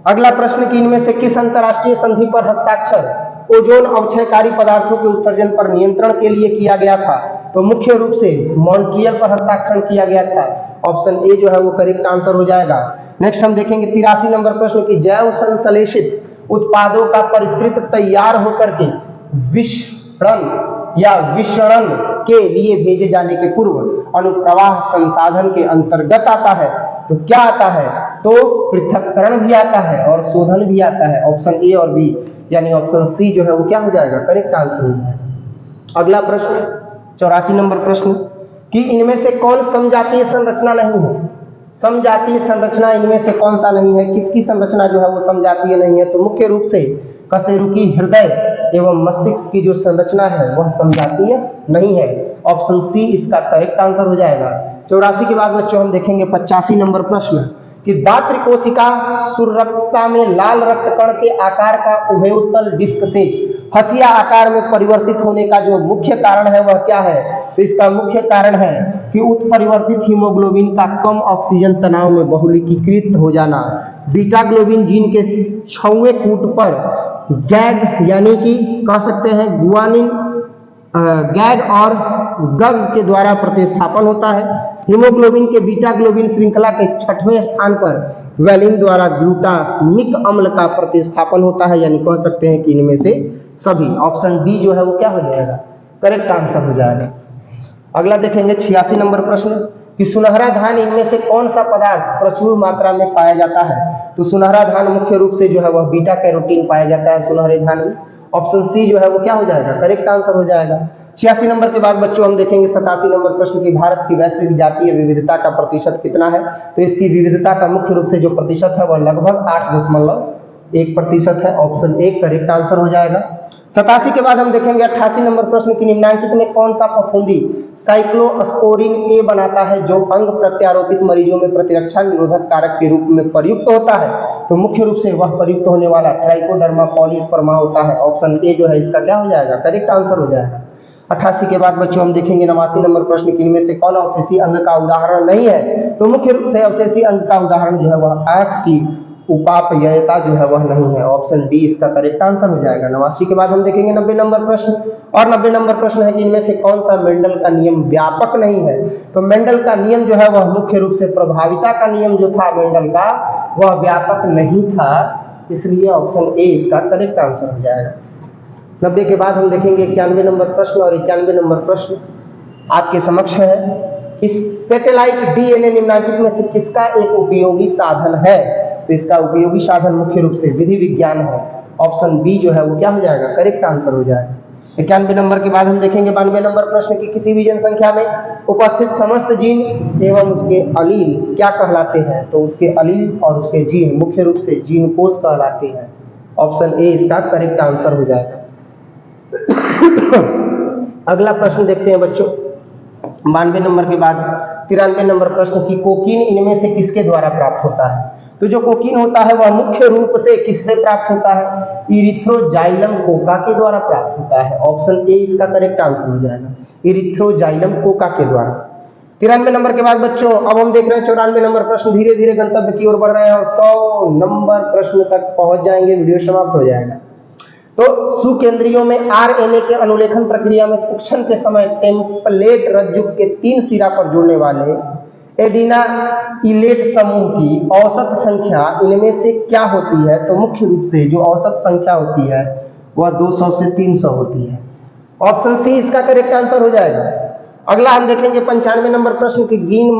Speaker 1: अगला प्रश्न कि इनमें से किस अंतरराष्ट्रीय संधि पर हस्ताक्षर ओजोन अवक्षयकारी पदार्थों के उत्सर्जन पर नियंत्रण के लिए किया गया था। तो मुख्य रूप से मॉन्ट्रियल पर हस्ताक्षर किया गया था। ऑप्शन ए जो है वो करेक्ट आंसर हो जाएगा। नेक्स्ट हम देखेंगे 83 नंबर प्रश्न की जैव संश्लेषित उत्पादों का परिष्कृत तैयार होकर के विषरण या विषरण के लिए भेजे जाने के पूर्व अनुप्रवाह संसाधन के अंतर्गत आता है। तो क्या आता है। तो पृथक्करण भी आता है और शोधन भी आता है। ऑप्शन ए और बी यानी ऑप्शन सी जो है वो क्या हो जाएगा, करेक्ट आंसर हो जाएगा। अगला प्रश्न 84 नंबर प्रश्न कि इनमें से कौन समजातीय संरचना नहीं है। समजातीय संरचना इनमें से कौन सा नहीं है। किसकी संरचना जो है वो समजातीय नहीं है। तो मुख्य रूप से कशेरुकी हृदय एवं मस्तिष्क की जो संरचना है वह समजातीय नहीं है। ऑप्शन सी इसका करेक्ट आंसर हो जाएगा। 84 के बाद बच्चों हम देखेंगे 85 नंबर प्रश्न कि दात्र कोशिका सुरक्ता में लाल रक्त कण के आकार का उभयोत्तल डिस्क से हसिया आकार में परिवर्तित होने का जो मुख्य कारण है वह क्या है। तो इसका मुख्य कारण है कि उत्परिवर्तित हीमोग्लोबिन का कम ऑक्सीजन तनाव में बहुलकीकृत हो जाना, बीटा ग्लोबिन जीन के 6वें कूट पर गैग यानी कि कह सकते हैं गुआनिन गैग और गग के द्वारा प्रतिस्थापन होता है। हीमोग्लोबिन के बीटा ग्लोबिन श्रृंखला के 6वें स्थान पर वैलिन द्वारा ग्लूटामिक अम्ल का प्रतिस्थापन होता है। यानी कह सकते हैं कि इनमें से सभी। ऑप्शन डी जो है वो क्या हो जाएगा, करेक्ट आंसर हो जाएगा। अगला देखेंगे 86 नंबर प्रश्न कि सुनहरा धान इनमें से कौन सा पदार्थ प्रचुर मात्रा में पाया जाता है। तो सुनहरा धान मुख्य रूप से जो है वह बीटा कैरोटीन पाया जाता है सुनहरे धान में। ऑप्शन सी जो है वो क्या हो जाएगा, करेक्ट आंसर हो जाएगा। 86 नंबर के बाद बच्चों हम देखेंगे 87 नंबर प्रश्न की भारत की वैश्विक जातीय विविधता का प्रतिशत कितना है। तो इसकी विविधता का मुख्य रूप से जो प्रतिशत है वह लगभग 8.1% है। ऑप्शन ए करेक्ट आंसर हो जाएगा। 87 के बाद हम देखेंगे 88 नंबर प्रश्न की निम्नलिखित में कौन सा फफूंदी साइक्लोस्पोरिन ए बनाता है जो अंग प्रत्यारोपित मरीजों में प्रतिरक्षा निरोधक कारक के रूप में प्रयुक्त होता है। तो मुख्य रूप से वह प्रयुक्त होने वाला ट्राइकोडर्मा पॉलीस्पर्मा होता है। ऑप्शन ए जो है इसका क्या हो जाएगा, करेक्ट आंसर हो जाएगा। 88 के बाद बच्चों हम देखेंगे 89 नंबर प्रश्न की इनमें से कौन अवशेषी अंग का उदाहरण नहीं है। तो मुख्य रूप से अवशेषी अंग का उदाहरण जो है वह आंख की उपापययता जो है वह नहीं है। ऑप्शन डी इसका करेक्ट आंसर हो जाएगा। 89 के बाद हम देखेंगे 90 नंबर प्रश्न, और 90 नंबर प्रश्न है कि इनमें से कौन सा मेंडल का नियम व्यापक नहीं है। तो मेंडल का नियम जो है वह मुख्य रूप से प्रभाविता का नियम जो था मेंडल का वह व्यापक नहीं था, इसलिए ऑप्शन ए इसका करेक्ट आंसर हो जाएगा। 90 के बाद हम देखेंगे 91 नंबर प्रश्न, और 91 नंबर प्रश्न आपके समक्ष है कि सैटेलाइट डीएनए निम्नलिखित में से किसका एक उपयोगी साधन है। तो इसका उपयोगी साधन मुख्य रूप से विधि विज्ञान है। ऑप्शन बी जो है वो क्या हो जाएगा, करेक्ट आंसर हो जाएगा। 91 नंबर के बाद हम देखेंगे 92 नंबर प्रश्न की किसी भी जनसंख्या में उपस्थित समस्त जीन एवं उसके अलील क्या कहलाते हैं। तो उसके अलील और उसके जीन मुख्य रूप से जीन कोष कहलाते हैं। ऑप्शन ए इसका करेक्ट आंसर हो जाएगा। अगला प्रश्न देखते हैं बच्चों 92 नंबर के बाद 93 नंबर प्रश्न की कोकीन इनमें से किसके द्वारा प्राप्त होता है। तो जो कोकीन होता है वह मुख्य रूप से किससे प्राप्त होता है, इरिथ्रोजाइलम कोका के द्वारा प्राप्त होता है। ऑप्शन ए इसका करेक्ट आंसर हो जाएगा, इरिथ्रोजाइलम कोका के द्वारा। 93 नंबर के बाद बच्चों अब हम देख रहे हैं 94 नंबर प्रश्न, धीरे धीरे गंतव्य की ओर बढ़ रहे हैं और 100 नंबर प्रश्न तक पहुंच जाएंगे, वीडियो समाप्त हो जाएगा। तो सुकेंद्रियों में आरएनए के अनुलेखन प्रक्रिया में कुक्षण के समय टेम्पलेट रज्जु के 3 सिरा पर जुड़ने वाले एडिनाइलेट समूह की औसत संख्या इनमें से क्या होती है। तो मुख्य रूप से जो औसत संख्या होती है वह 200 से 300 होती है। ऑप्शन सी इसका करेक्ट आंसर हो जाएगा। अगला हम देखेंगे 95 नंबर प्रश्न की ग्रीन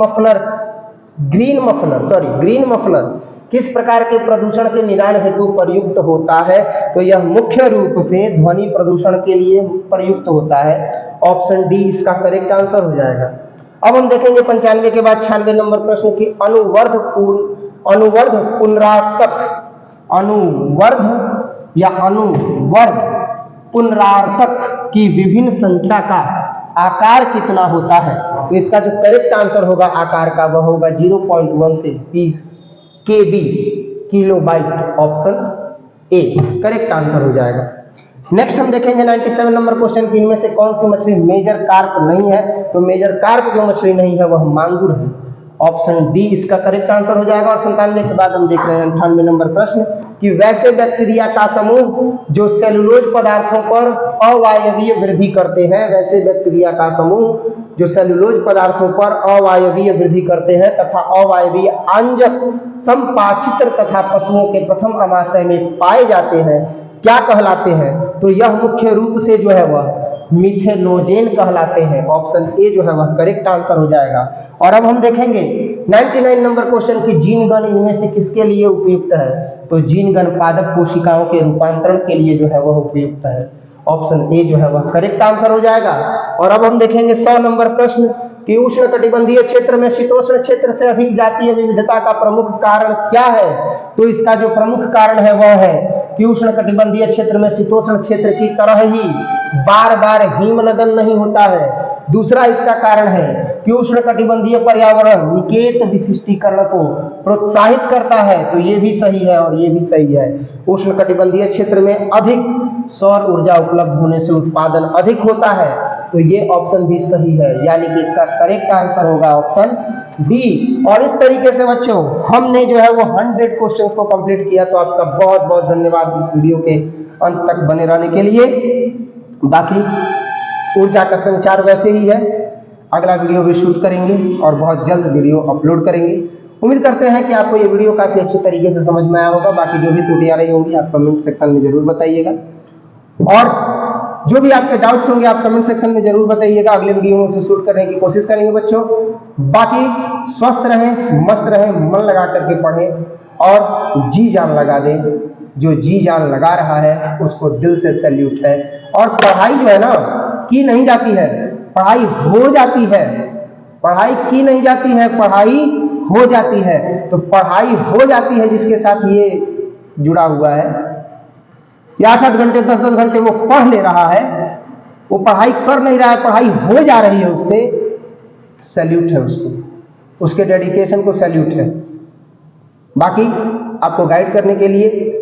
Speaker 1: मफलर किस प्रकार के प्रदूषण के निदान हेतु प्रयुक्त होता है? तो यह मुख्य रूप से ध्वनि प्रदूषण के लिए प्रयुक्त होता है। ऑप्शन डी इसका करेक्ट आंसर हो जाएगा। अब हम देखेंगे 95 के बाद 96 नंबर प्रश्न की अनुवर्ध पुनरावर्तक की विभिन्न संख्या का आकार कितना होता है? तो इसका जो करेक्ट आंसर होगा आकार का वह होगा 0.1 से 20 KB kilobyte. Option A correct answer हो जाएगा। नेक्स्ट हम देखेंगे 97 नंबर क्वेश्चन की इनमें से कौन सी मछली मेजर कार्प नहीं है? तो मेजर कार्प जो मछली नहीं है वह मांगुर है। ऑप्शन डी इसका करेक्ट आंसर हो जाएगा। और 97 के बाद हम देख रहे हैं 98 नंबर प्रश्न कि वैसे बैक्टीरिया का समूह जो सेलुलोज पदार्थों पर अवायवीय वृद्धि करते हैं, वैसे बैक्टीरिया का समूह जो सेलुलोज पदार्थों पर अवायवीय वृद्धि करते हैं तथा अवायवीय आंजक संपाचित्र तथा पशुओं के प्रथम अमाशय में पाए जाते हैं, क्या कहलाते हैं? तो यह मुख्य रूप से जो है वह मिथेनोजेन कहलाते हैं। ऑप्शन ए जो है वह करेक्ट आंसर हो जाएगा। और अब हम देखेंगे 99 नंबर क्वेश्चन की जीन गण इनमें से किसके लिए उपयुक्त है? तो जीन गण पादप कोशिकाओं के रूपांतरण के लिए जो है वह उपयुक्त है। ऑप्शन ए जो है वह करेक्ट आंसर हो जाएगा। और अब हम देखेंगे 100 नंबर प्रश्न कि उष्णकटिबंधीय क्षेत्र में शीतोष्ण क्षेत्र से अधिक जातीय विविधता का प्रमुख कारण क्या है? तो इसका जो प्रमुख कारण है वह है कि उष्णकटिबंधीय क्षेत्र में शीतोष्ण क्षेत्र की तरह ही बार बार हिमनदन नहीं होता है। दूसरा इसका कारण है कि उष्णकटिबंधीय पर्यावरण निकेत विशिष्टीकरण को प्रोत्साहित करता है। तो ये भी सही है और ये भी सही है। उष्णकटिबंधीय क्षेत्र में अधिक सौर ऊर्जा उपलब्ध होने से उत्पादन अधिक होता है। तो ये ऑप्शन भी सही है, यानी कि इसका करेक्ट आंसर होगा ऑप्शन डी। और इस तरीके से बच्चों हमने जो है वो 100 क्वेश्चंस को कंप्लीट किया। तो आपका बहुत बहुत धन्यवाद इस वीडियो के अंत तक बने रहने के लिए। बाकी ऊर्जा का संचार वैसे ही है, अगला वीडियो भी शूट करेंगे और बहुत जल्द वीडियो अपलोड करेंगे। उम्मीद करते हैं कि आपको ये वीडियो काफी अच्छे तरीके से समझ में आया होगा। बाकी जो भी त्रुटियां रही होंगी आप कमेंट सेक्शन में जरूर बताइएगा, और जो भी आपके डाउट्स होंगे आप कमेंट सेक्शन में जरूर बताइएगा। अगले वीडियो में उसे शूट करने की कोशिश करेंगे बच्चों। बाकी स्वस्थ रहें, मस्त रहें, मन लगा करके पढ़ें और जी जान लगा दें। जो जी जान लगा रहा है उसको दिल से सैल्यूट है। और पढ़ाई जो है ना की नहीं जाती है, पढ़ाई हो जाती है। पढ़ाई की नहीं जाती है, पढ़ाई हो जाती है। तो पढ़ाई हो जाती है जिसके साथ ये जुड़ा हुआ है, या 8-8 घंटे 10-10 घंटे वो पढ़ ले रहा है, वो पढ़ाई कर नहीं रहा है, पढ़ाई हो जा रही है, उससे सैल्यूट है, उसको, उसके डेडिकेशन को सैल्यूट है। बाकी आपको गाइड करने के लिए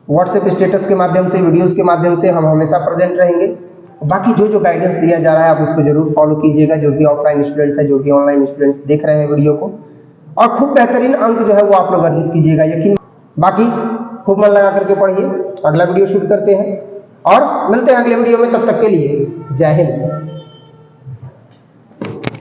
Speaker 1: व्हाट्सएप स्टेटस के माध्यम से, वीडियोस के माध्यम से हम हमेशा प्रेजेंट रहेंगे। बाकी जो जो गाइडेंस दिया जा रहा है आप उसको जरूर फॉलो कीजिएगा। जो भी ऑफलाइन स्टूडेंट्स है, जो भी ऑनलाइन स्टूडेंट्स देख रहे हैं वीडियो को, और खूब बेहतरीन अंक जो है वो आप लोग अर्जित कीजिएगा, यकीन। बाकी खूब मन लगा करके पढ़िए। अगला वीडियो शूट करते हैं और मिलते हैं अगले वीडियो में। तब तक के लिए जय हिंद।